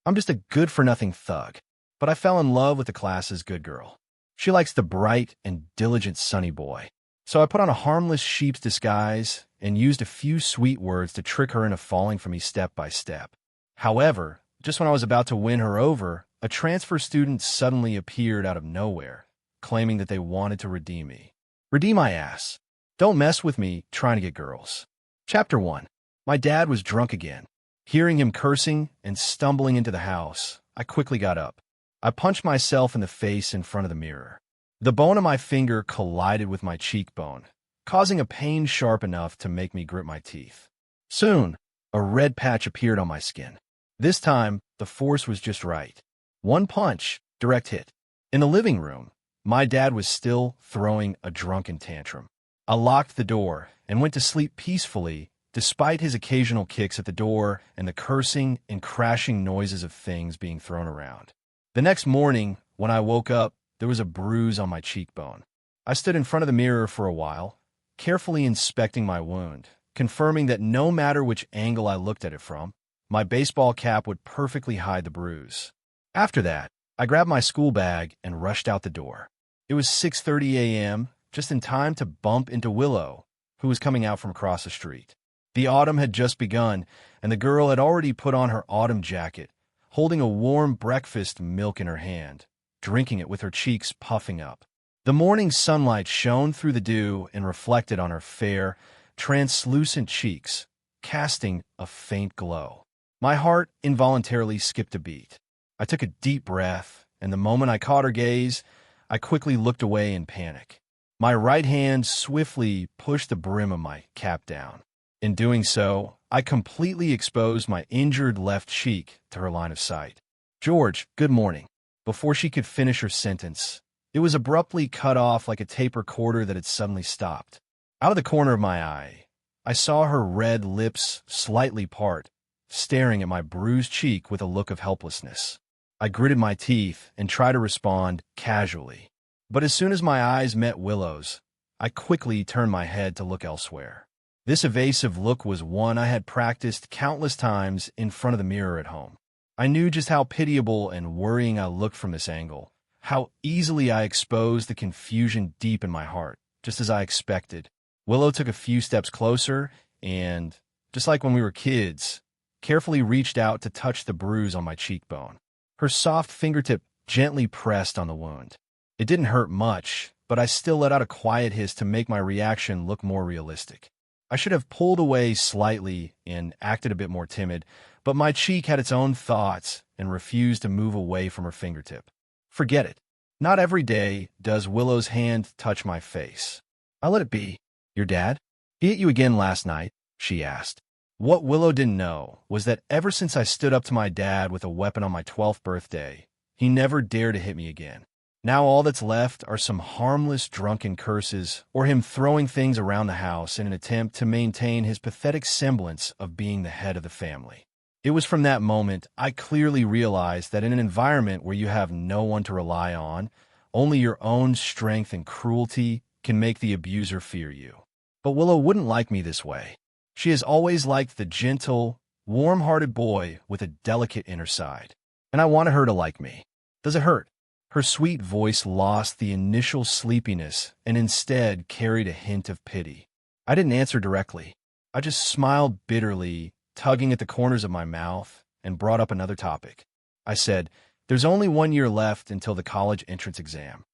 I'm just a good-for-nothing thug, but I fell in love with the class's good girl. She likes the bright and diligent Sunny boy. So I put on a harmless sheep's disguise and used a few sweet words to trick her into falling for me step by step. However, just when I was about to win her over, a transfer student suddenly appeared out of nowhere, claiming that they wanted to redeem me. Redeem my ass. Don't mess with me trying to get girls. Chapter 1. My dad was drunk again. Hearing him cursing and stumbling into the house, I quickly got up. I punched myself in the face in front of the mirror. The bone of my finger collided with my cheekbone, causing a pain sharp enough to make me grit my teeth. Soon, a red patch appeared on my skin. This time, the force was just right. One punch, direct hit. In the living room, my dad was still throwing a drunken tantrum. I locked the door and went to sleep peacefully, despite his occasional kicks at the door and the cursing and crashing noises of things being thrown around. The next morning, when I woke up, there was a bruise on my cheekbone. I stood in front of the mirror for a while, carefully inspecting my wound, confirming that no matter which angle I looked at it from, my baseball cap would perfectly hide the bruise. After that, I grabbed my school bag and rushed out the door. It was 6:30 a.m., just in time to bump into Willow, who was coming out from across the street. The autumn had just begun, and the girl had already put on her autumn jacket, holding a warm breakfast milk in her hand, drinking it with her cheeks puffing up. The morning sunlight shone through the dew and reflected on her fair, translucent cheeks, casting a faint glow. My heart involuntarily skipped a beat. I took a deep breath, and the moment I caught her gaze, I quickly looked away in panic. My right hand swiftly pushed the brim of my cap down. In doing so, I completely exposed my injured left cheek to her line of sight. "George, good morning." Before she could finish her sentence, it was abruptly cut off like a tape recorder that had suddenly stopped. Out of the corner of my eye, I saw her red lips slightly part, staring at my bruised cheek with a look of helplessness. I gritted my teeth and tried to respond casually. But as soon as my eyes met Willow's, I quickly turned my head to look elsewhere. This evasive look was one I had practiced countless times in front of the mirror at home. I knew just how pitiable and worrying I looked from this angle, how easily I exposed the confusion deep in my heart, just as I expected. Willow took a few steps closer and, just like when we were kids, carefully reached out to touch the bruise on my cheekbone. Her soft fingertip gently pressed on the wound. It didn't hurt much, but I still let out a quiet hiss to make my reaction look more realistic. I should have pulled away slightly and acted a bit more timid, but my cheek had its own thoughts and refused to move away from her fingertip. Forget it. Not every day does Willow's hand touch my face. I let it be. "Your dad? He hit you again last night?" she asked. What Willow didn't know was that ever since I stood up to my dad with a weapon on my 12th birthday, he never dared to hit me again. Now all that's left are some harmless drunken curses or him throwing things around the house in an attempt to maintain his pathetic semblance of being the head of the family. It was from that moment I clearly realized that in an environment where you have no one to rely on, only your own strength and cruelty can make the abuser fear you. But Willow wouldn't like me this way. She has always liked the gentle, warm-hearted boy with a delicate inner side. And I wanted her to like me. Does it hurt? Her sweet voice lost the initial sleepiness and instead carried a hint of pity. I didn't answer directly. I just smiled bitterly, tugging at the corners of my mouth, and brought up another topic. I said, "There's only 1 year left until the college entrance exam."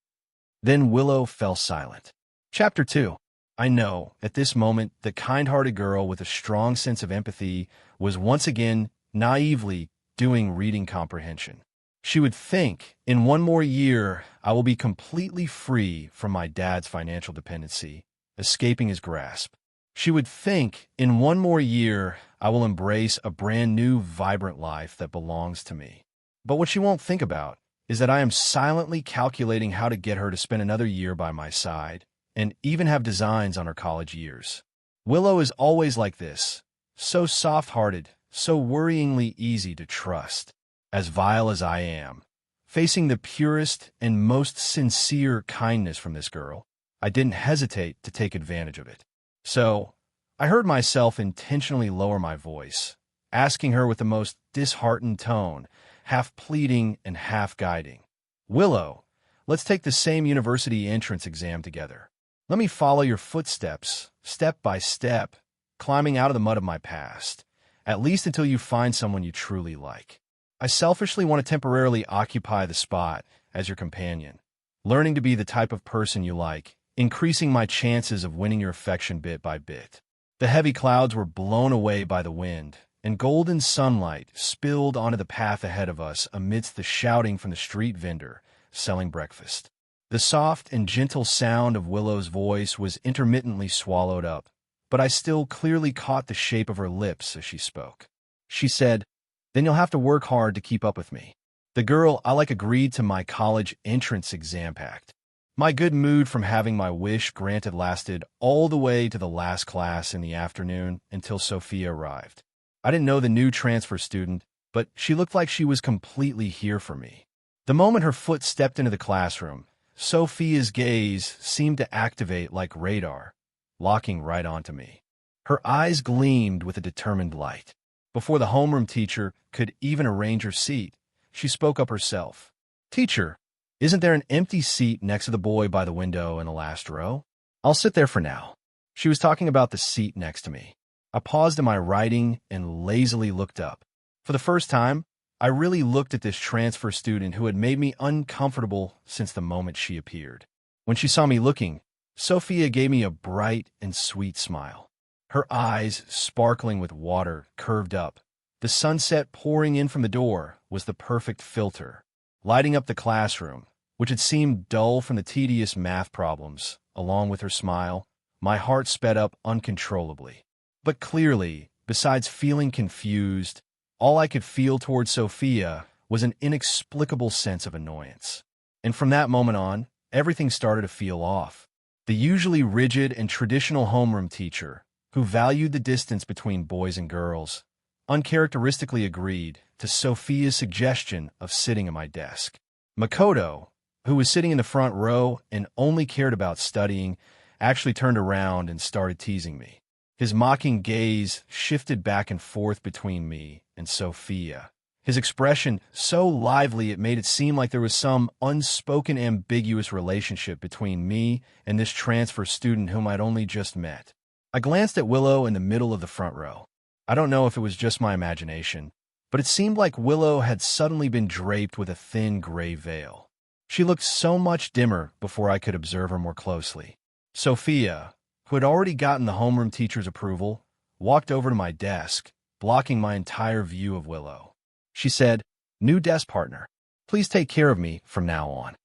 Then Willow fell silent. Chapter 2. I know, at this moment, the kind-hearted girl with a strong sense of empathy was once again naively doing reading comprehension. She would think, in 1 more year, I will be completely free from my dad's financial dependency, escaping his grasp. She would think, in 1 more year, I will embrace a brand new, vibrant life that belongs to me. But what she won't think about is that I am silently calculating how to get her to spend another year by my side, and even have designs on her college years. Willow is always like this, so soft-hearted, so worryingly easy to trust. As vile as I am, facing the purest and most sincere kindness from this girl, I didn't hesitate to take advantage of it. So, I heard myself intentionally lower my voice, asking her with the most disheartened tone, half pleading and half guiding. "Willow, let's take the same university entrance exam together. Let me follow your footsteps, step by step, climbing out of the mud of my past, at least until you find someone you truly like. I selfishly want to temporarily occupy the spot as your companion, learning to be the type of person you like, increasing my chances of winning your affection bit by bit." The heavy clouds were blown away by the wind, and golden sunlight spilled onto the path ahead of us amidst the shouting from the street vendor selling breakfast. The soft and gentle sound of Willow's voice was intermittently swallowed up, but I still clearly caught the shape of her lips as she spoke. She said, "Then you'll have to work hard to keep up with me." The girl I like agreed to my college entrance exam pact. My good mood from having my wish granted lasted all the way to the last class in the afternoon until Sophia arrived. I didn't know the new transfer student, but she looked like she was completely here for me. The moment her foot stepped into the classroom, Sophia's gaze seemed to activate like radar, locking right onto me. Her eyes gleamed with a determined light. Before the homeroom teacher could even arrange her seat, she spoke up herself. "Teacher, isn't there an empty seat next to the boy by the window in the last row? I'll sit there for now." She was talking about the seat next to me. I paused in my writing and lazily looked up. For the first time, I really looked at this transfer student who had made me uncomfortable since the moment she appeared. When she saw me looking, Sophia gave me a bright and sweet smile. Her eyes, sparkling with water, curved up. The sunset pouring in from the door was the perfect filter, lighting up the classroom, which had seemed dull from the tedious math problems. Along with her smile, my heart sped up uncontrollably. But clearly, besides feeling confused, all I could feel towards Sophia was an inexplicable sense of annoyance. And from that moment on, everything started to feel off. The usually rigid and traditional homeroom teacher, who valued the distance between boys and girls, uncharacteristically agreed to Sophia's suggestion of sitting at my desk. Makoto, who was sitting in the front row and only cared about studying, actually turned around and started teasing me. His mocking gaze shifted back and forth between me and Sophia. His expression so lively it made it seem like there was some unspoken ambiguous relationship between me and this transfer student whom I'd only just met. I glanced at Willow in the middle of the front row. I don't know if it was just my imagination, but it seemed like Willow had suddenly been draped with a thin gray veil. She looked so much dimmer before I could observe her more closely. Sophia, who had already gotten the homeroom teacher's approval, walked over to my desk, blocking my entire view of Willow. She said, "New desk partner, please take care of me from now on."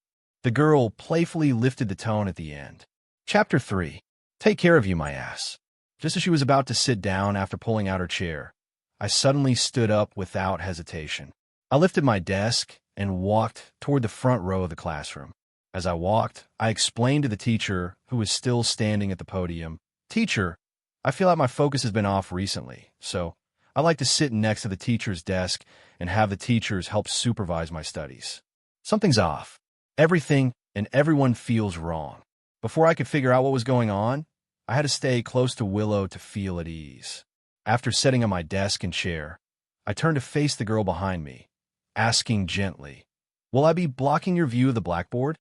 The girl playfully lifted the tone at the end. Chapter 3. Take care of you, my ass. Just as she was about to sit down after pulling out her chair, I suddenly stood up without hesitation. I lifted my desk and walked toward the front row of the classroom. As I walked, I explained to the teacher, who was still standing at the podium, "Teacher, I feel like my focus has been off recently, so I like to sit next to the teacher's desk and have the teachers help supervise my studies. Something's off. Everything and everyone feels wrong." Before I could figure out what was going on, I had to stay close to Willow to feel at ease. After sitting on my desk and chair, I turned to face the girl behind me, asking gently, "Will I be blocking your view of the blackboard?"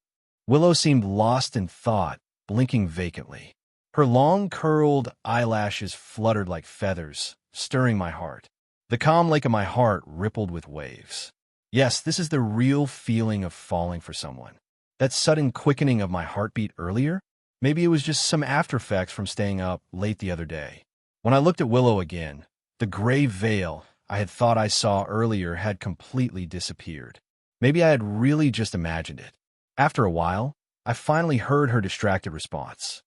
Willow seemed lost in thought, blinking vacantly. Her long, curled eyelashes fluttered like feathers, stirring my heart. The calm lake of my heart rippled with waves. Yes, this is the real feeling of falling for someone. That sudden quickening of my heartbeat earlier? Maybe it was just some after effects from staying up late the other day. When I looked at Willow again, the gray veil I had thought I saw earlier had completely disappeared. Maybe I had really just imagined it. After a while, I finally heard her distracted response.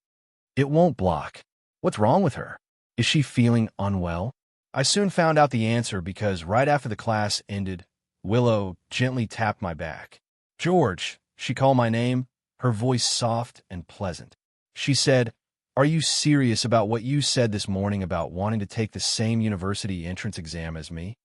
"It won't block. What's wrong with her? Is she feeling unwell?" I soon found out the answer because right after the class ended, Willow gently tapped my back. "George," she called my name, her voice soft and pleasant. She said, "Are you serious about what you said this morning about wanting to take the same university entrance exam as me?"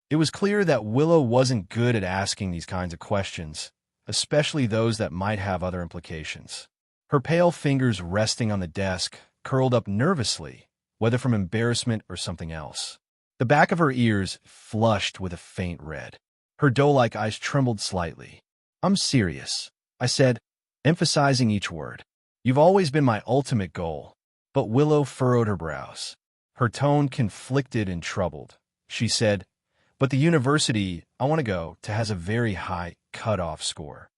It was clear that Willow wasn't good at asking these kinds of questions, especially those that might have other implications. Her pale fingers resting on the desk curled up nervously, whether from embarrassment or something else. The back of her ears flushed with a faint red. Her doe-like eyes trembled slightly. "I'm serious," I said, emphasizing each word. "You've always been my ultimate goal." But Willow furrowed her brows. Her tone conflicted and troubled. She said, "But the university I want to go to has a very high cutoff score."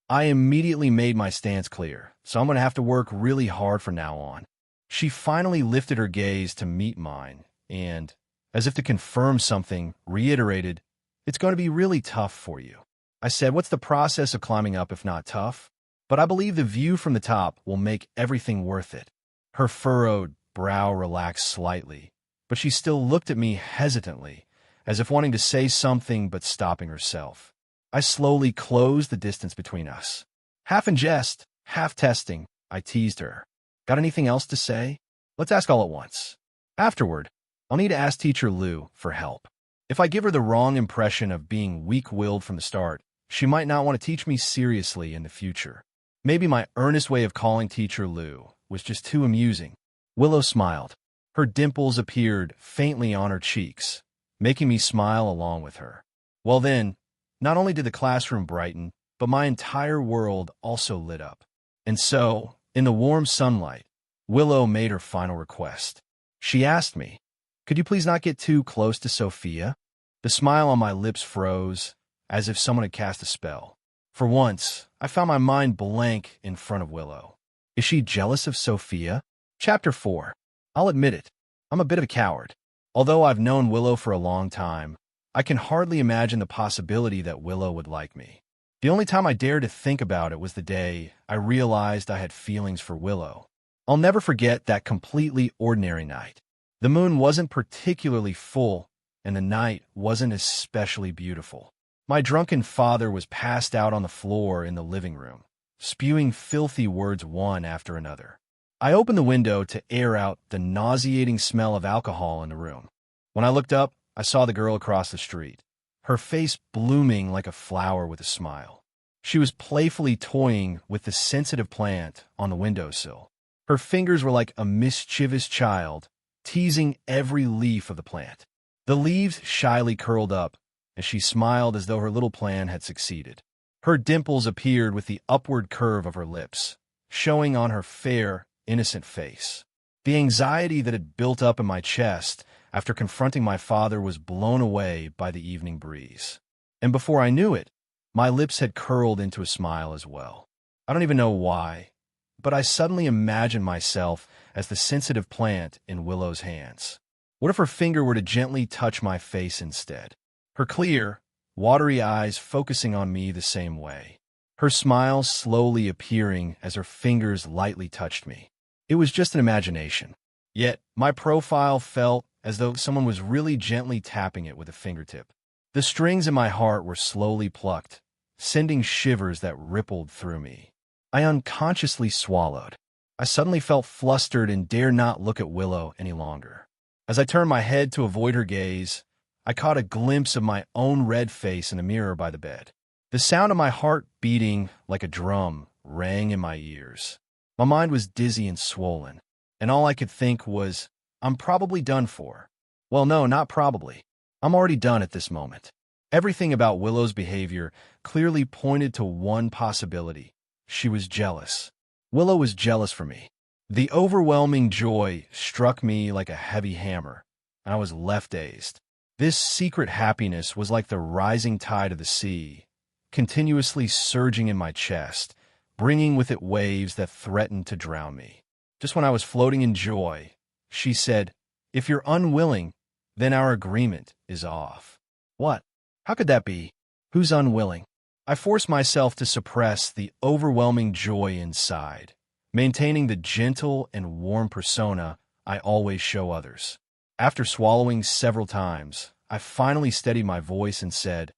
I immediately made my stance clear, so I'm going to have to work really hard from now on. She finally lifted her gaze to meet mine and, as if to confirm something, reiterated, "It's going to be really tough for you." I said, "What's the process of climbing up if not tough? But I believe the view from the top will make everything worth it." Her furrowed brow relaxed slightly, but she still looked at me hesitantly, as if wanting to say something but stopping herself. I slowly closed the distance between us. Half in jest, half testing, I teased her. "Got anything else to say? Let's ask all at once. Afterward, I'll need to ask Teacher Lou for help. If I give her the wrong impression of being weak-willed from the start, she might not want to teach me seriously in the future." Maybe my earnest way of calling Teacher Lou was just too amusing. Willow smiled. Her dimples appeared faintly on her cheeks, making me smile along with her. Well then, not only did the classroom brighten, but my entire world also lit up. And so, in the warm sunlight, Willow made her final request. She asked me, "Could you please not get too close to Sophia?" The smile on my lips froze, as if someone had cast a spell. For once, I found my mind blank in front of Willow. Is she jealous of Sophia? Chapter 4. I'll admit it, I'm a bit of a coward. Although I've known Willow for a long time, I can hardly imagine the possibility that Willow would like me. The only time I dared to think about it was the day I realized I had feelings for Willow. I'll never forget that completely ordinary night. The moon wasn't particularly full, and the night wasn't especially beautiful. My drunken father was passed out on the floor in the living room, spewing filthy words one after another. I opened the window to air out the nauseating smell of alcohol in the room. When I looked up, I saw the girl across the street, her face blooming like a flower with a smile. She was playfully toying with the sensitive plant on the windowsill. Her fingers were like a mischievous child, teasing every leaf of the plant. The leaves shyly curled up, as she smiled as though her little plan had succeeded. Her dimples appeared with the upward curve of her lips, showing on her fair, innocent face. The anxiety that had built up in my chest after confronting my father was blown away by the evening breeze. And before I knew it, my lips had curled into a smile as well. I don't even know why, but I suddenly imagined myself as the sensitive plant in Willow's hands. What if her finger were to gently touch my face instead? Her clear, watery eyes focusing on me the same way. Her smile slowly appearing as her fingers lightly touched me. It was just an imagination. Yet, my profile felt as though someone was really gently tapping it with a fingertip. The strings in my heart were slowly plucked, sending shivers that rippled through me. I unconsciously swallowed. I suddenly felt flustered and dared not look at Willow any longer. As I turned my head to avoid her gaze, I caught a glimpse of my own red face in a mirror by the bed. The sound of my heart beating like a drum rang in my ears. My mind was dizzy and swollen, and all I could think was, I'm probably done for. Well, no, not probably. I'm already done at this moment. Everything about Willow's behavior clearly pointed to one possibility. She was jealous. Willow was jealous for me. The overwhelming joy struck me like a heavy hammer, and I was left dazed. This secret happiness was like the rising tide of the sea, continuously surging in my chest, bringing with it waves that threatened to drown me. Just when I was floating in joy, she said, "If you're unwilling, then our agreement is off." What? How could that be? Who's unwilling? I forced myself to suppress the overwhelming joy inside, maintaining the gentle and warm persona I always show others. After swallowing several times, I finally steadied my voice and said,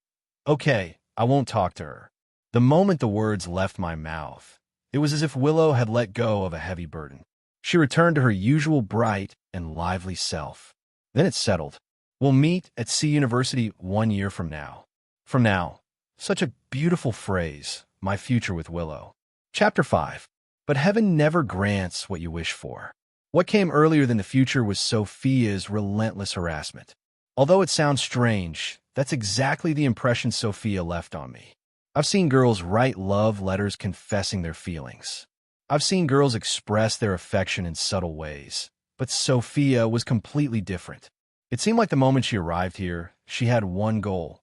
"Okay, I won't talk to her." The moment the words left my mouth, it was as if Willow had let go of a heavy burden. She returned to her usual bright and lively self. Then it settled. We'll meet at C University 1 year from now. From now. Such a beautiful phrase, my future with Willow. Chapter 5. But heaven never grants what you wish for. What came earlier than the future was Sophia's relentless harassment. Although it sounds strange, that's exactly the impression Sophia left on me. I've seen girls write love letters confessing their feelings. I've seen girls express their affection in subtle ways. But Sophia was completely different. It seemed like the moment she arrived here, she had one goal.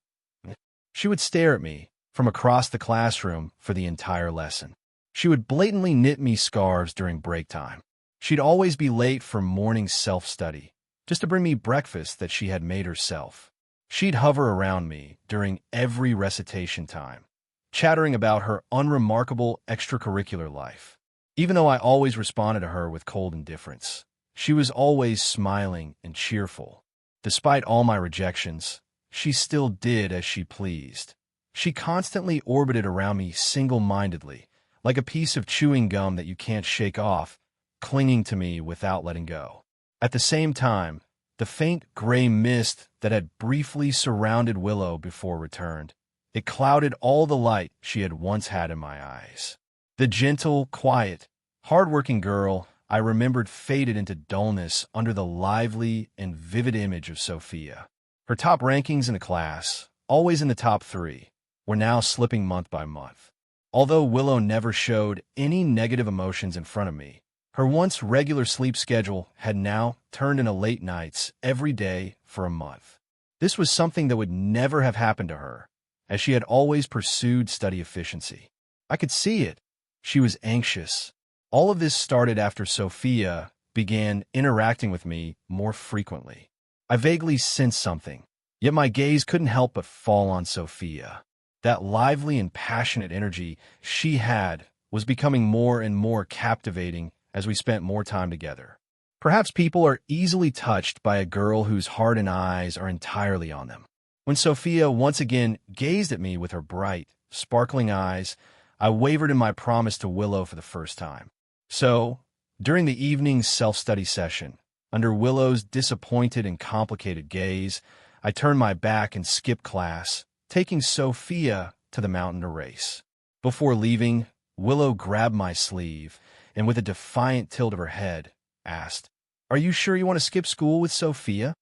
She would stare at me from across the classroom for the entire lesson. She would blatantly knit me scarves during break time. She'd always be late for morning self-study, just to bring me breakfast that she had made herself. She'd hover around me during every recitation time, chattering about her unremarkable extracurricular life. Even though I always responded to her with cold indifference, she was always smiling and cheerful. Despite all my rejections, she still did as she pleased. She constantly orbited around me single-mindedly, like a piece of chewing gum that you can't shake off, clinging to me without letting go. At the same time, the faint gray mist that had briefly surrounded Willow before returned, it clouded all the light she had once had in my eyes. The gentle, quiet, hard-working girl I remembered faded into dullness under the lively and vivid image of Sophia. Her top rankings in the class, always in the top 3, were now slipping month by month. Although Willow never showed any negative emotions in front of me, her once regular sleep schedule had now turned into late nights every day for a month. This was something that would never have happened to her, as she had always pursued study efficiency. I could see it. She was anxious. All of this started after Sophia began interacting with me more frequently. I vaguely sensed something, yet my gaze couldn't help but fall on Sophia. That lively and passionate energy she had was becoming more and more captivating as we spent more time together. Perhaps people are easily touched by a girl whose heart and eyes are entirely on them. When Sophia once again gazed at me with her bright, sparkling eyes, I wavered in my promise to Willow for the first time. So, during the evening's self-study session, under Willow's disappointed and complicated gaze, I turned my back and skipped class, taking Sophia to the mountain to race. Before leaving, Willow grabbed my sleeve and, with a defiant tilt of her head, asked, "Are you sure you want to skip school with Sophia?"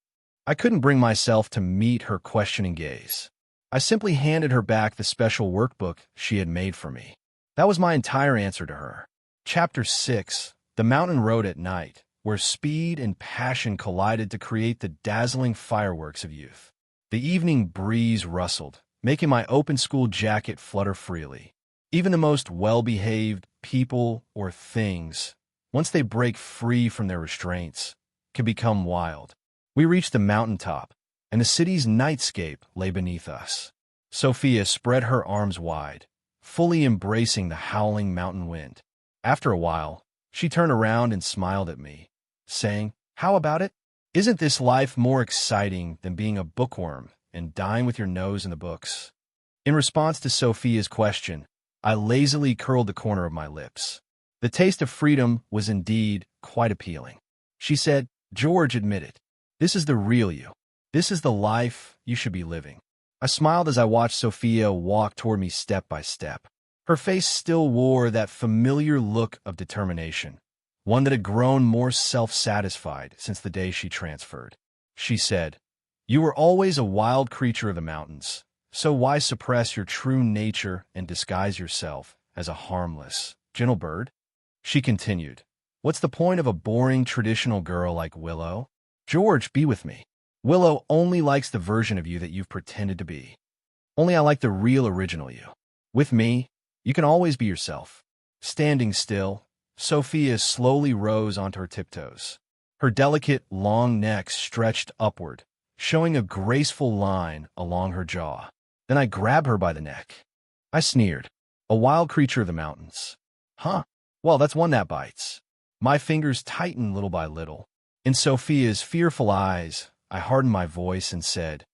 I couldn't bring myself to meet her questioning gaze. I simply handed her back the special workbook she had made for me. That was my entire answer to her. Chapter 6, The Mountain Road at Night, where speed and passion collided to create the dazzling fireworks of youth. The evening breeze rustled, making my open school jacket flutter freely. Even the most well-behaved people or things, once they break free from their restraints, can become wild. We reached the mountaintop, and the city's nightscape lay beneath us. Sophia spread her arms wide, fully embracing the howling mountain wind. After a while, she turned around and smiled at me, saying, "How about it? Isn't this life more exciting than being a bookworm and dying with your nose in the books?" In response to Sophia's question, I lazily curled the corner of my lips. The taste of freedom was indeed quite appealing. She said, "George, admit it. This is the real you. This is the life you should be living." I smiled as I watched Sophia walk toward me step by step. Her face still wore that familiar look of determination, one that had grown more self-satisfied since the day she transferred. She said, "You were always a wild creature of the mountains, so why suppress your true nature and disguise yourself as a harmless, gentle bird?" She continued, "What's the point of a boring, traditional girl like Willow? George, be with me. Willow only likes the version of you that you've pretended to be. Only I like the real original you. With me, you can always be yourself." Standing still, Sophia slowly rose onto her tiptoes. Her delicate, long neck stretched upward, showing a graceful line along her jaw. Then I grabbed her by the neck. I sneered, "A wild creature of the mountains. Huh? Well, that's one that bites." My fingers tightened little by little. In Sophia's fearful eyes, I hardened my voice and said,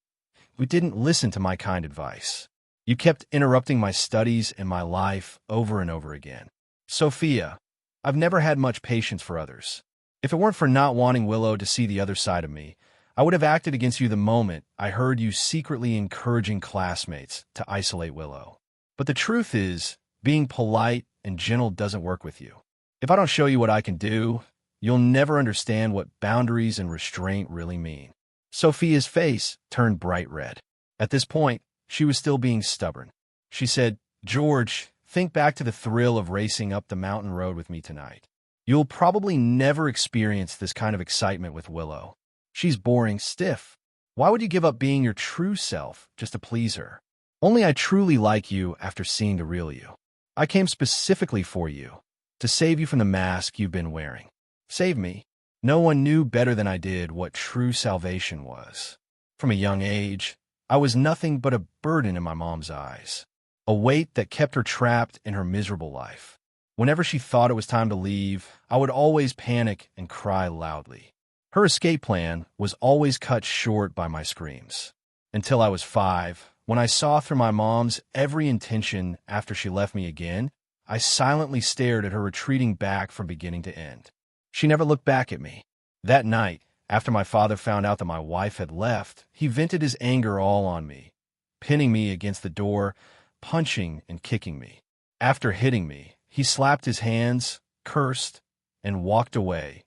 "You didn't listen to my kind advice. You kept interrupting my studies and my life over and over again. Sophia, I've never had much patience for others. If it weren't for not wanting Willow to see the other side of me, I would have acted against you the moment I heard you secretly encouraging classmates to isolate Willow. But the truth is, being polite and gentle doesn't work with you. If I don't show you what I can do, you'll never understand what boundaries and restraint really mean." Sophia's face turned bright red. At this point, she was still being stubborn. She said, "George, think back to the thrill of racing up the mountain road with me tonight. You'll probably never experience this kind of excitement with Willow. She's boring stiff. Why would you give up being your true self just to please her? Only I truly like you after seeing the real you. I came specifically for you, to save you from the mask you've been wearing. Save me." No one knew better than I did what true salvation was. From a young age, I was nothing but a burden in my mom's eyes, a weight that kept her trapped in her miserable life. Whenever she thought it was time to leave, I would always panic and cry loudly. Her escape plan was always cut short by my screams. Until I was 5, when I saw through my mom's every intention after she left me again, I silently stared at her retreating back from beginning to end. She never looked back at me. That night, after my father found out that my wife had left, he vented his anger all on me, pinning me against the door, punching and kicking me. After hitting me, he slapped his hands, cursed, and walked away,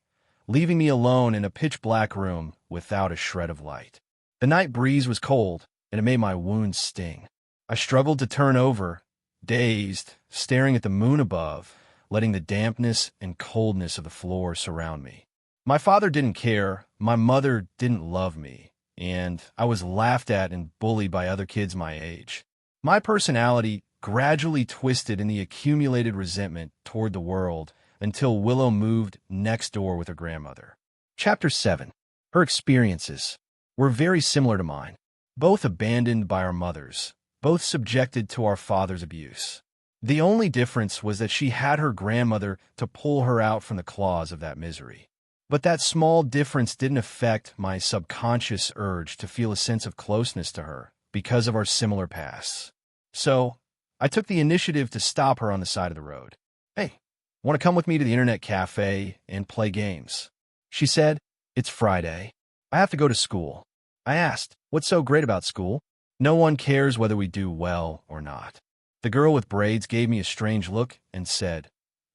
leaving me alone in a pitch-black room without a shred of light. The night breeze was cold, and it made my wounds sting. I struggled to turn over, dazed, staring at the moon above, letting the dampness and coldness of the floor surround me. My father didn't care, my mother didn't love me, and I was laughed at and bullied by other kids my age. My personality gradually twisted in the accumulated resentment toward the world until Willow moved next door with her grandmother. Chapter 7. Her experiences were very similar to mine, both abandoned by our mothers, both subjected to our father's abuse. The only difference was that she had her grandmother to pull her out from the claws of that misery. But that small difference didn't affect my subconscious urge to feel a sense of closeness to her because of our similar pasts. So, I took the initiative to stop her on the side of the road. "Hey, want to come with me to the internet cafe and play games?" She said, "It's Friday. I have to go to school." I asked, "What's so great about school?" "No one cares whether we do well or not." The girl with braids gave me a strange look and said,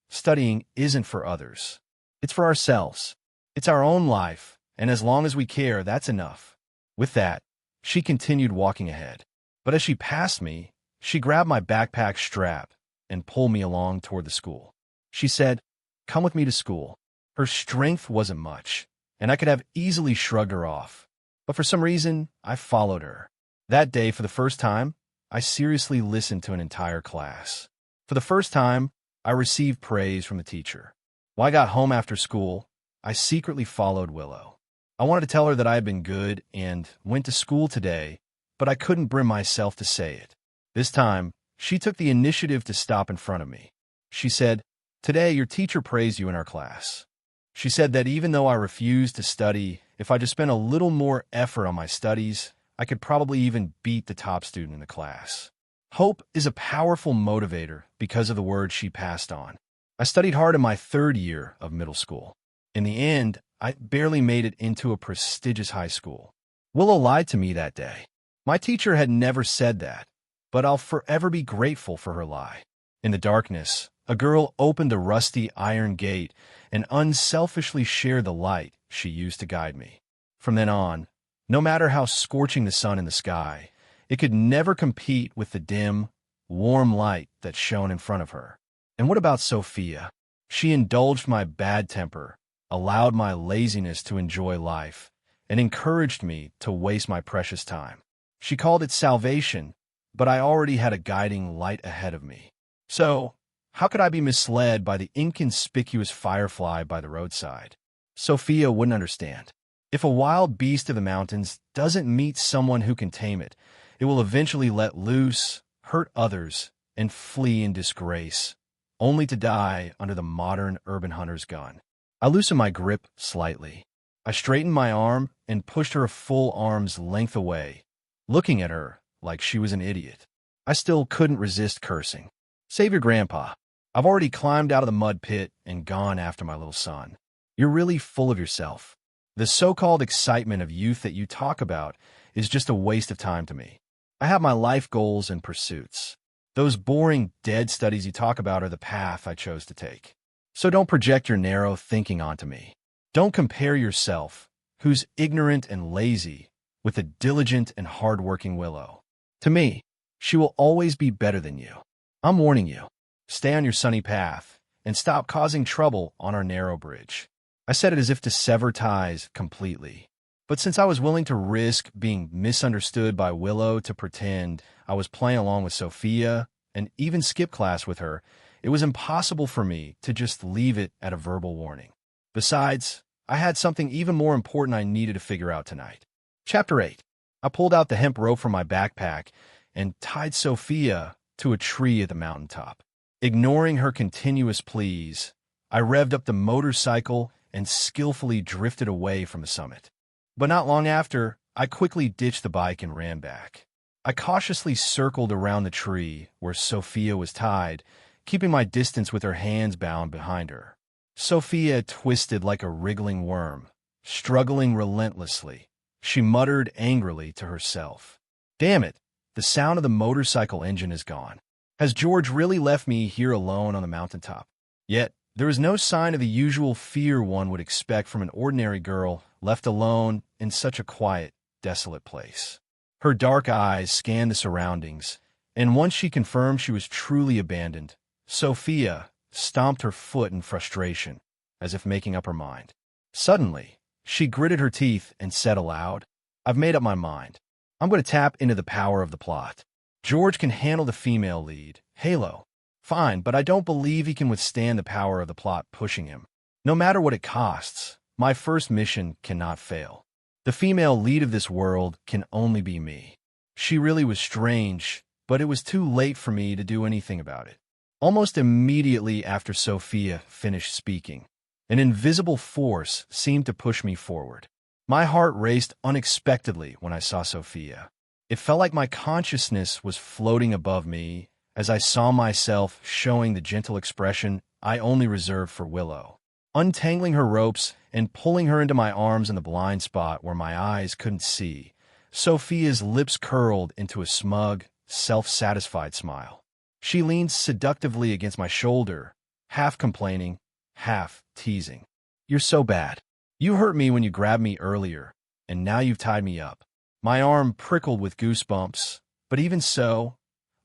"Studying isn't for others. It's for ourselves. It's our own life, and as long as we care, that's enough." With that, she continued walking ahead. But as she passed me, she grabbed my backpack strap and pulled me along toward the school. She said, "Come with me to school." Her strength wasn't much, and I could have easily shrugged her off. But for some reason, I followed her. That day, for the first time, I seriously listened to an entire class. For the first time, I received praise from the teacher. When I got home after school, I secretly followed Willow. I wanted to tell her that I had been good and went to school today, but I couldn't bring myself to say it. This time, she took the initiative to stop in front of me. She said, "Today, your teacher praised you in our class. She said that even though I refused to study, if I just spent a little more effort on my studies, I could probably even beat the top student in the class." Hope is a powerful motivator because of the words she passed on. I studied hard in my 3rd year of middle school. In the end, I barely made it into a prestigious high school. Willow lied to me that day. My teacher had never said that, but I'll forever be grateful for her lie. In the darkness, a girl opened a rusty iron gate and unselfishly shared the light she used to guide me. From then on, no matter how scorching the sun in the sky, it could never compete with the dim, warm light that shone in front of her. And what about Sophia? She indulged my bad temper, allowed my laziness to enjoy life, and encouraged me to waste my precious time. She called it salvation, but I already had a guiding light ahead of me. So, how could I be misled by the inconspicuous firefly by the roadside? Sophia wouldn't understand. If a wild beast of the mountains doesn't meet someone who can tame it, it will eventually let loose, hurt others, and flee in disgrace, only to die under the modern urban hunter's gun. I loosened my grip slightly. I straightened my arm and pushed her a full arm's length away, looking at her like she was an idiot. I still couldn't resist cursing. "Save your grandpa. I've already climbed out of the mud pit and gone after my little son. You're really full of yourself. The so-called excitement of youth that you talk about is just a waste of time to me. I have my life goals and pursuits. Those boring, dead studies you talk about are the path I chose to take. So don't project your narrow thinking onto me. Don't compare yourself, who's ignorant and lazy, with a diligent and hard-working Willow. To me, she will always be better than you. I'm warning you. Stay on your sunny path, and stop causing trouble on our narrow bridge. I said it as if to sever ties completely. But since I was willing to risk being misunderstood by Willow to pretend I was playing along with Sophia, and even skip class with her, it was impossible for me to just leave it at a verbal warning. Besides, I had something even more important I needed to figure out tonight. Chapter 8. I pulled out the hemp rope from my backpack and tied Sophia to a tree at the mountaintop. Ignoring her continuous pleas, I revved up the motorcycle and skillfully drifted away from the summit. But not long after, I quickly ditched the bike and ran back. I cautiously circled around the tree where Sophia was tied, keeping my distance with her hands bound behind her. Sophia twisted like a wriggling worm, struggling relentlessly. She muttered angrily to herself. Damn it, the sound of the motorcycle engine is gone. Has George really left me here alone on the mountaintop? Yet, there was no sign of the usual fear one would expect from an ordinary girl left alone in such a quiet, desolate place. Her dark eyes scanned the surroundings, and once she confirmed she was truly abandoned, Sophia stomped her foot in frustration, as if making up her mind. Suddenly, she gritted her teeth and said aloud, I've made up my mind. I'm going to tap into the power of the plot. George can handle the female lead, Halo. Fine, but I don't believe he can withstand the power of the plot pushing him. No matter what it costs, my first mission cannot fail. The female lead of this world can only be me. She really was strange, but it was too late for me to do anything about it. Almost immediately after Sophia finished speaking, an invisible force seemed to push me forward. My heart raced unexpectedly when I saw Sophia. It felt like my consciousness was floating above me as I saw myself showing the gentle expression I only reserved for Willow. Untangling her ropes and pulling her into my arms in the blind spot where my eyes couldn't see, Sophia's lips curled into a smug, self-satisfied smile. She leaned seductively against my shoulder, half complaining, half teasing. You're so bad. You hurt me when you grabbed me earlier, and now you've tied me up. My arm prickled with goosebumps, but even so,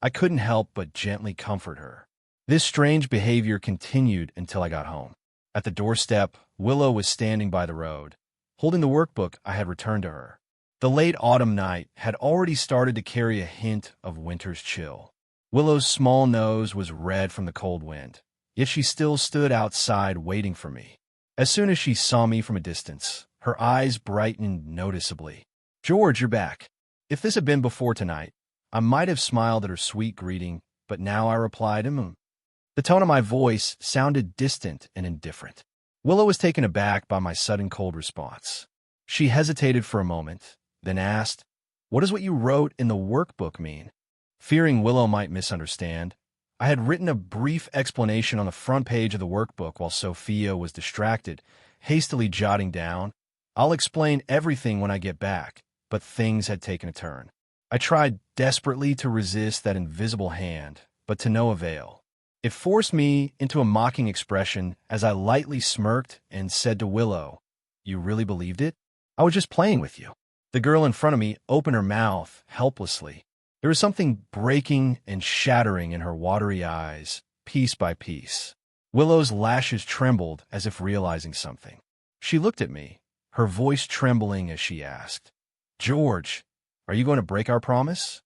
I couldn't help but gently comfort her. This strange behavior continued until I got home. At the doorstep, Willow was standing by the road, holding the workbook I had returned to her. The late autumn night had already started to carry a hint of winter's chill. Willow's small nose was red from the cold wind, yet she still stood outside waiting for me. As soon as she saw me from a distance, her eyes brightened noticeably. George, you're back. If this had been before tonight, I might have smiled at her sweet greeting, but now I replied, The tone of my voice sounded distant and indifferent. Willow was taken aback by my sudden cold response. She hesitated for a moment, then asked, What does what you wrote in the workbook mean? Fearing Willow might misunderstand, I had written a brief explanation on the front page of the workbook while Sophia was distracted, hastily jotting down, I'll explain everything when I get back, but things had taken a turn. I tried desperately to resist that invisible hand, but to no avail. It forced me into a mocking expression as I lightly smirked and said to Willow, You really believed it? I was just playing with you. The girl in front of me opened her mouth helplessly. There was something breaking and shattering in her watery eyes, piece by piece. Willow's lashes trembled as if realizing something. She looked at me, her voice trembling as she asked, George, are you going to break our promise?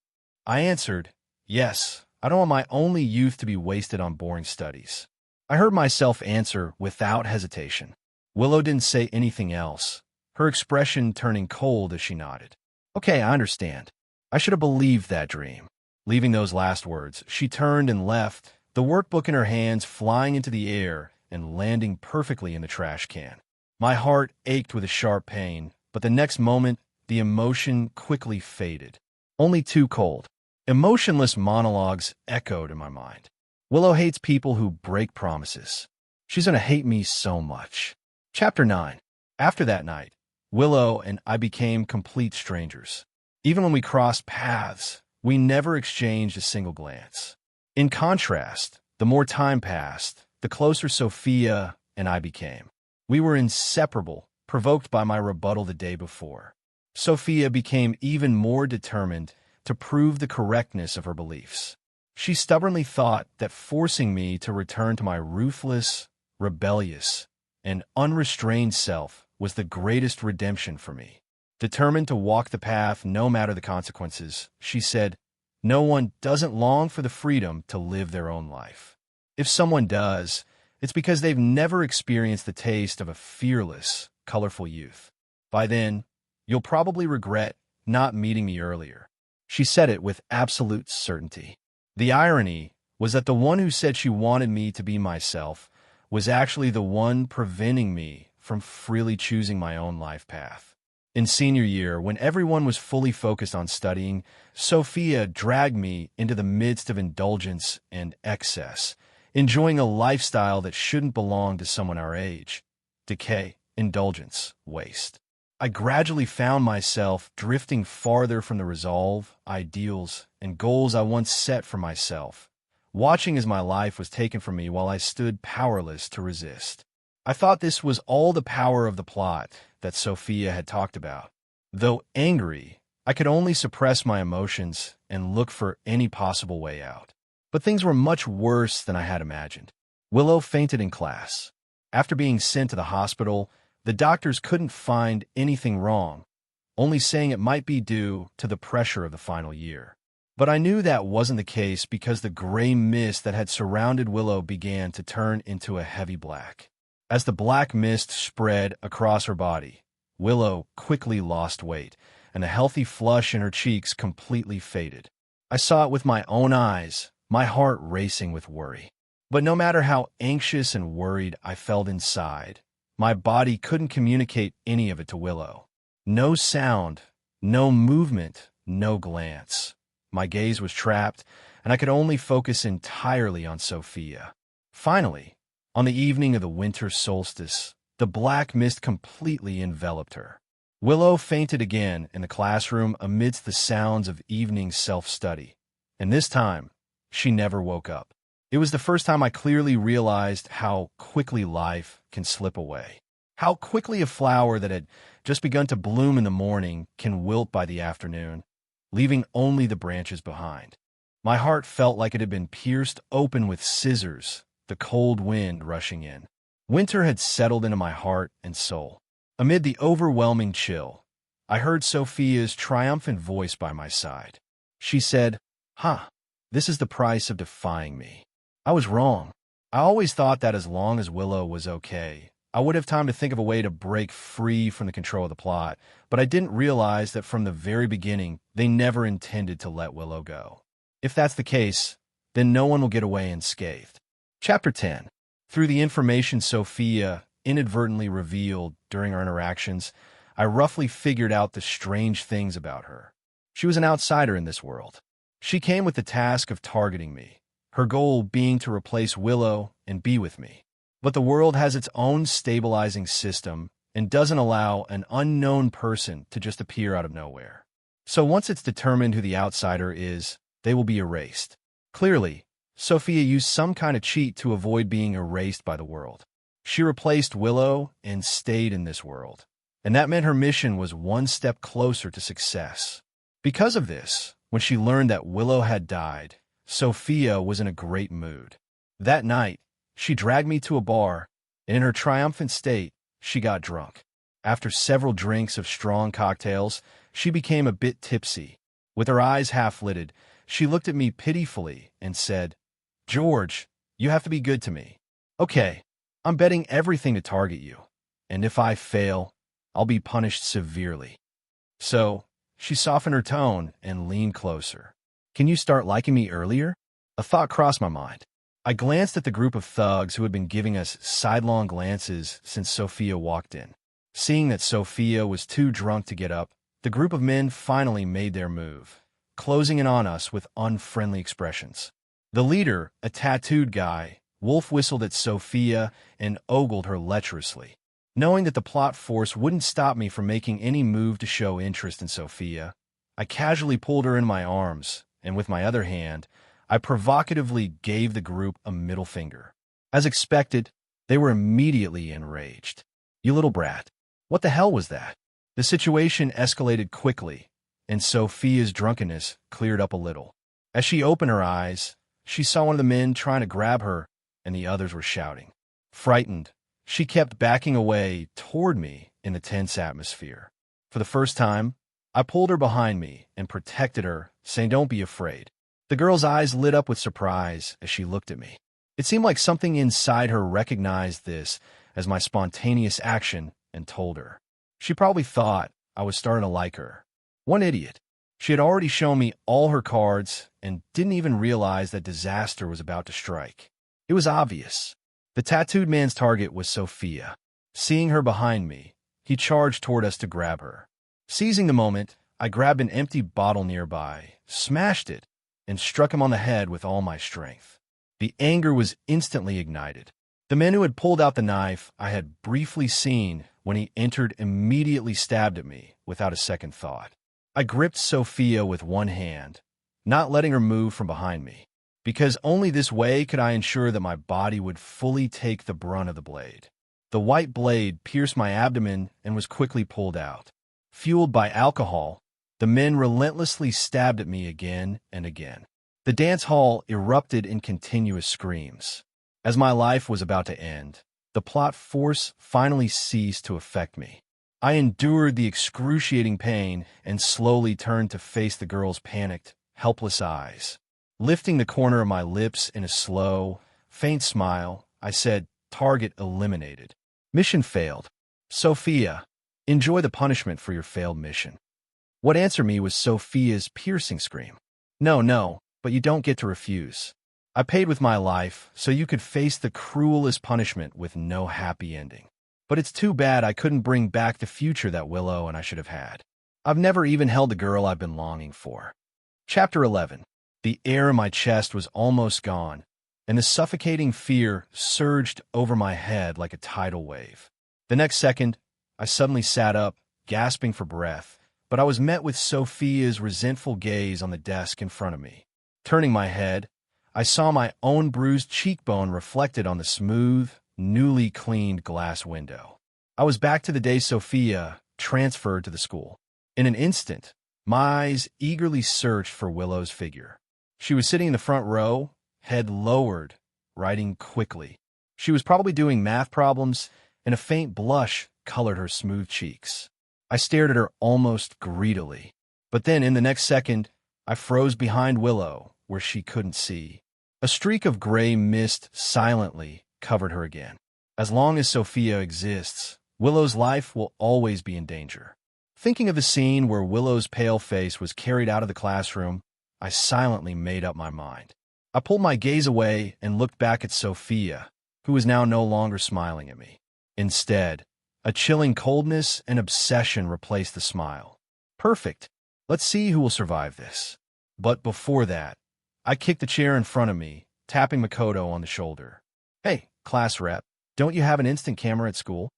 I answered, Yes, I don't want my only youth to be wasted on boring studies. I heard myself answer without hesitation. Willow didn't say anything else, her expression turning cold as she nodded. Okay, I understand. I should have believed that dream. Leaving those last words, she turned and left, the workbook in her hands flying into the air and landing perfectly in the trash can. My heart ached with a sharp pain, but the next moment, the emotion quickly faded. Only too cold. Emotionless monologues echoed in my mind. Willow hates people who break promises. She's going to hate me so much. Chapter 9. After that night, Willow and I became complete strangers. Even when we crossed paths, we never exchanged a single glance. In contrast, the more time passed, the closer Sophia and I became. We were inseparable, provoked by my rebuttal the day before. Sophia became even more determined to prove the correctness of her beliefs. She stubbornly thought that forcing me to return to my ruthless, rebellious, and unrestrained self was the greatest redemption for me. Determined to walk the path no matter the consequences, she said, "No one doesn't long for the freedom to live their own life. If someone does, it's because they've never experienced the taste of a fearless, colorful youth. By then, you'll probably regret not meeting me earlier." She said it with absolute certainty. The irony was that the one who said she wanted me to be myself was actually the one preventing me from freely choosing my own life path. In senior year, when everyone was fully focused on studying, Sophia dragged me into the midst of indulgence and excess, enjoying a lifestyle that shouldn't belong to someone our age. Decay, indulgence, waste. I gradually found myself drifting farther from the resolve, ideals, and goals I once set for myself, watching as my life was taken from me while I stood powerless to resist. I thought this was all the power of the plot that Sophia had talked about. Though angry, I could only suppress my emotions and look for any possible way out. But things were much worse than I had imagined. Willow fainted in class. After being sent to the hospital, the doctors couldn't find anything wrong, only saying it might be due to the pressure of the final year. But I knew that wasn't the case because the gray mist that had surrounded Willow began to turn into a heavy black. As the black mist spread across her body, Willow quickly lost weight, and the healthy flush in her cheeks completely faded. I saw it with my own eyes, my heart racing with worry. But no matter how anxious and worried I felt inside, my body couldn't communicate any of it to Willow. No sound, no movement, no glance. My gaze was trapped, and I could only focus entirely on Sophia. Finally, on the evening of the winter solstice, the black mist completely enveloped her. Willow fainted again in the classroom amidst the sounds of evening self-study, and this time, she never woke up. It was the first time I clearly realized how quickly life can slip away. How quickly a flower that had just begun to bloom in the morning can wilt by the afternoon, leaving only the branches behind. My heart felt like it had been pierced open with scissors, the cold wind rushing in. Winter had settled into my heart and soul. Amid the overwhelming chill, I heard Sophia's triumphant voice by my side. She said, "This is the price of defying me." I was wrong. I always thought that as long as Willow was okay, I would have time to think of a way to break free from the control of the plot, but I didn't realize that from the very beginning, they never intended to let Willow go. If that's the case, then no one will get away unscathed. Chapter 10. Through the information Sophia inadvertently revealed during our interactions, I roughly figured out the strange things about her. She was an outsider in this world. She came with the task of targeting me, her goal being to replace Willow and be with me. But the world has its own stabilizing system and doesn't allow an unknown person to just appear out of nowhere. So once it's determined who the outsider is, they will be erased. Clearly, Sophia used some kind of cheat to avoid being erased by the world. She replaced Willow and stayed in this world, and that meant her mission was one step closer to success. Because of this, when she learned that Willow had died, Sophia was in a great mood. That night, she dragged me to a bar, and in her triumphant state, she got drunk. After several drinks of strong cocktails, she became a bit tipsy. With her eyes half-lidded, she looked at me pitifully and said, "George, you have to be good to me. Okay, I'm betting everything to target you, and if I fail, I'll be punished severely." So, she softened her tone and leaned closer. "Can you start liking me earlier?" A thought crossed my mind. I glanced at the group of thugs who had been giving us sidelong glances since Sophia walked in. Seeing that Sophia was too drunk to get up, the group of men finally made their move, closing in on us with unfriendly expressions. The leader, a tattooed guy, wolf whistled at Sophia and ogled her lecherously. Knowing that the plot force wouldn't stop me from making any move to show interest in Sophia, I casually pulled her in my arms, and with my other hand, I provocatively gave the group a middle finger. As expected, they were immediately enraged. "You little brat. What the hell was that? The situation escalated quickly, and Sophia's drunkenness cleared up a little. As she opened her eyes, she saw one of the men trying to grab her, and the others were shouting. Frightened, she kept backing away toward me in the tense atmosphere. For the first time, I pulled her behind me and protected her, saying, "Don't be afraid." The girl's eyes lit up with surprise as she looked at me. It seemed like something inside her recognized this as my spontaneous action and told her. She probably thought I was starting to like her. One idiot. She had already shown me all her cards and didn't even realize that disaster was about to strike. It was obvious. The tattooed man's target was Sophia. Seeing her behind me, he charged toward us to grab her. Seizing the moment, I grabbed an empty bottle nearby, smashed it, and struck him on the head with all my strength. The anger was instantly ignited. The man who had pulled out the knife I had briefly seen when he entered immediately stabbed at me without a second thought. I gripped Sophia with one hand, not letting her move from behind me, because only this way could I ensure that my body would fully take the brunt of the blade. The white blade pierced my abdomen and was quickly pulled out. Fueled by alcohol, the men relentlessly stabbed at me again and again. The dance hall erupted in continuous screams. As my life was about to end, the plot force finally ceased to affect me. I endured the excruciating pain and slowly turned to face the girl's panicked, helpless eyes. Lifting the corner of my lips in a slow, faint smile, I said, "Target eliminated. Mission failed. Sophia, enjoy the punishment for your failed mission." What answered me was Sophia's piercing scream. No, but you don't get to refuse. I paid with my life so you could face the cruelest punishment with no happy ending. But it's too bad I couldn't bring back the future that Willow and I should have had. I've never even held the girl I've been longing for. Chapter 11. The air in my chest was almost gone, and the suffocating fear surged over my head like a tidal wave. The next second, I suddenly sat up, gasping for breath, but I was met with Sophia's resentful gaze on the desk in front of me. Turning my head, I saw my own bruised cheekbone reflected on the smooth, newly cleaned glass window. I was back to the day Sophia transferred to the school. In an instant, my eyes eagerly searched for Willow's figure. She was sitting in the front row, head lowered, writing quickly. She was probably doing math problems, and a faint blush colored her smooth cheeks. I stared at her almost greedily. But then, in the next second, I froze behind Willow, where she couldn't see. A streak of gray mist silently covered her again. As long as Sophia exists, Willow's life will always be in danger. Thinking of the scene where Willow's pale face was carried out of the classroom, I silently made up my mind. I pulled my gaze away and looked back at Sophia, who was now no longer smiling at me. Instead, a chilling coldness and obsession replaced the smile. Perfect. Let's see who will survive this. But before that, I kicked the chair in front of me, tapping Makoto on the shoulder. "Hey, class rep, don't you have an instant camera at school?"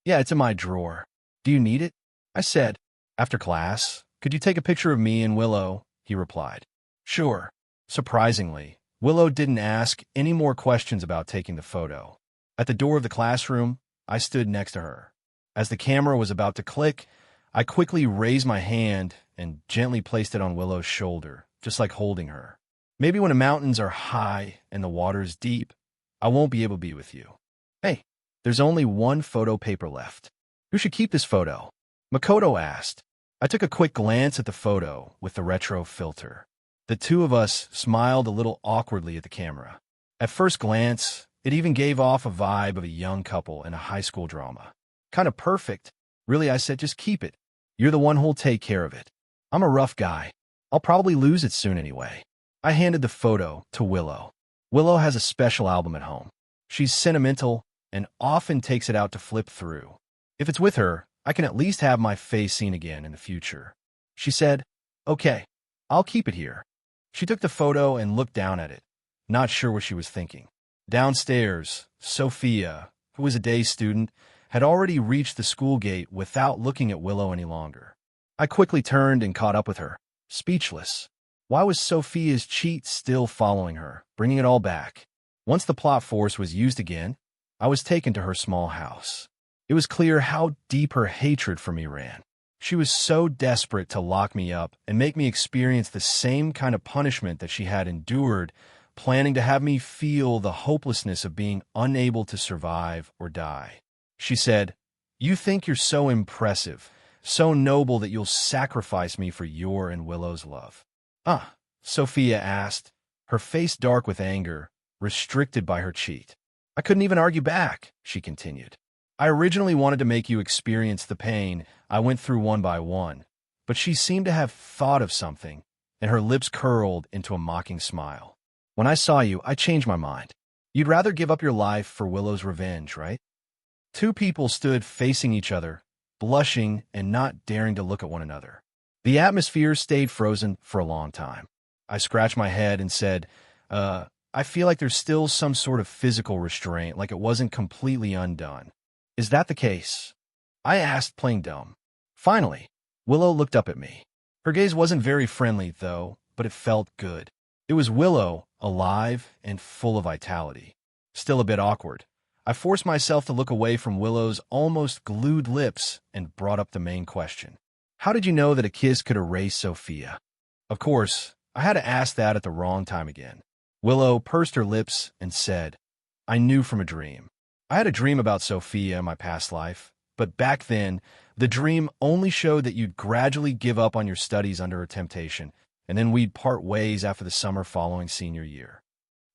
"Yeah, it's in my drawer. Do you need it?" I said. "After class, could you take a picture of me and Willow?" he replied. "Sure." Surprisingly, Willow didn't ask any more questions about taking the photo. At the door of the classroom, I stood next to her. As the camera was about to click, I quickly raised my hand and gently placed it on Willow's shoulder, just like holding her. Maybe when the mountains are high and the water is deep, I won't be able to be with you. "Hey, there's only one photo paper left. Who should keep this photo?" Makoto asked. I took a quick glance at the photo with the retro filter. The two of us smiled a little awkwardly at the camera. At first glance, it even gave off a vibe of a young couple in a high school drama. "Kind of perfect." "Really," I said, "just keep it. You're the one who'll take care of it. I'm a rough guy. I'll probably lose it soon anyway." I handed the photo to Willow. Willow has a special album at home. She's sentimental and often takes it out to flip through. If it's with her, I can at least have my face seen again in the future. She said, "Okay, I'll keep it here." She took the photo and looked down at it, not sure what she was thinking. Downstairs, Sophia, who was a day student, had already reached the school gate without looking at Willow any longer. I quickly turned and caught up with her, speechless. Why was Sophia's cheat still following her, bringing it all back? Once the plot force was used again, I was taken to her small house. It was clear how deep her hatred for me ran. She was so desperate to lock me up and make me experience the same kind of punishment that she had endured, planning to have me feel the hopelessness of being unable to survive or die. She said, "You think you're so impressive, so noble that you'll sacrifice me for your and Willow's love." Sophia asked, her face dark with anger, restricted by her cheat. I couldn't even argue back, she continued. I originally wanted to make you experience the pain I went through one by one, but she seemed to have thought of something, and her lips curled into a mocking smile. When I saw you, I changed my mind. You'd rather give up your life for Willow's revenge, right? Two people stood facing each other, blushing and not daring to look at one another. The atmosphere stayed frozen for a long time. I scratched my head and said, I feel like there's still some sort of physical restraint, like it wasn't completely undone. Is that the case? I asked, playing dumb. Finally, Willow looked up at me. Her gaze wasn't very friendly, though, but it felt good. It was Willow, alive and full of vitality. Still a bit awkward. I forced myself to look away from Willow's almost glued lips and brought up the main question. How did you know that a kiss could erase Sophia? Of course, I had to ask that at the wrong time again. Willow pursed her lips and said, I knew from a dream. I had a dream about Sophia in my past life, but back then, the dream only showed that you'd gradually give up on your studies under her temptation, and then we'd part ways after the summer following senior year.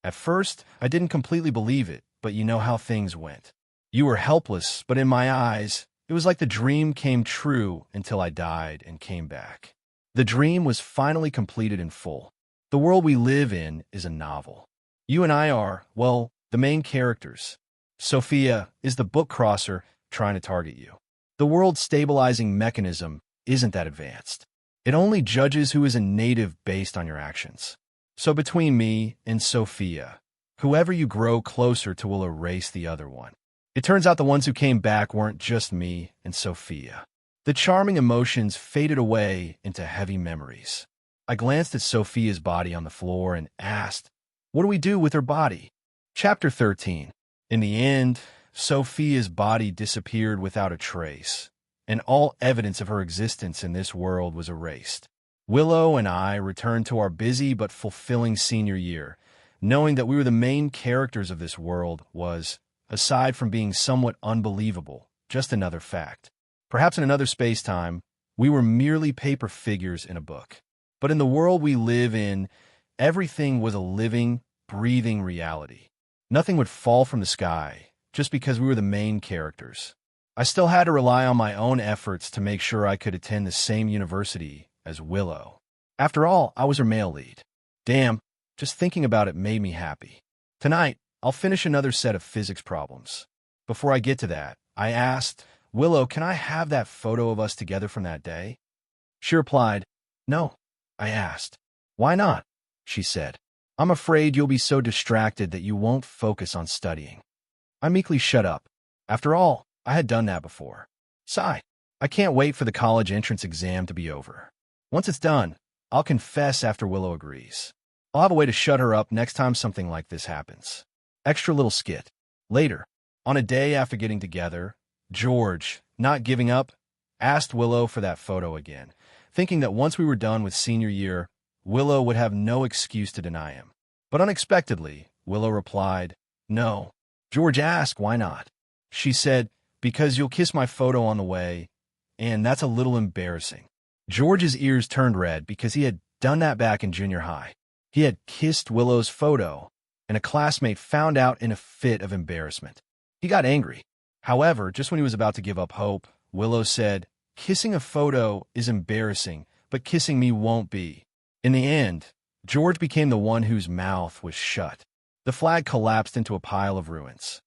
At first, I didn't completely believe it, but you know how things went. You were helpless, but in my eyes, it was like the dream came true until I died and came back. The dream was finally completed in full. The world we live in is a novel. You and I are, well, the main characters. Sophia is the book crosser trying to target you. The world's stabilizing mechanism isn't that advanced. It only judges who is a native based on your actions. So between me and Sophia, whoever you grow closer to will erase the other one. It turns out the ones who came back weren't just me and Sophia. The charming emotions faded away into heavy memories. I glanced at Sophia's body on the floor and asked, what do we do with her body? Chapter 13. In the end, Sophia's body disappeared without a trace, and all evidence of her existence in this world was erased. Willow and I returned to our busy but fulfilling senior year, knowing that we were the main characters of this world was, aside from being somewhat unbelievable, just another fact. Perhaps in another space-time, we were merely paper figures in a book. But in the world we live in, everything was a living, breathing reality. Nothing would fall from the sky just because we were the main characters. I still had to rely on my own efforts to make sure I could attend the same university as Willow. After all, I was her male lead. Damn, just thinking about it made me happy. Tonight, I'll finish another set of physics problems. Before I get to that, I asked, Willow, can I have that photo of us together from that day? She replied, no. I asked, why not? She said, I'm afraid you'll be so distracted that you won't focus on studying. I meekly shut up. After all, I had done that before. Sigh. I can't wait for the college entrance exam to be over. Once it's done, I'll confess after Willow agrees. I'll have a way to shut her up next time something like this happens. Extra little skit. Later, on a day after getting together, George, not giving up, asked Willow for that photo again, thinking that once we were done with senior year, Willow would have no excuse to deny him. But unexpectedly, Willow replied, no. George asked, why not? She said, because you'll kiss my photo on the way, and that's a little embarrassing. George's ears turned red because he had done that back in junior high. He had kissed Willow's photo, and a classmate found out in a fit of embarrassment. He got angry. However, just when he was about to give up hope, Willow said, kissing a photo is embarrassing, but kissing me won't be. In the end, George became the one whose mouth was shut. The flag collapsed into a pile of ruins.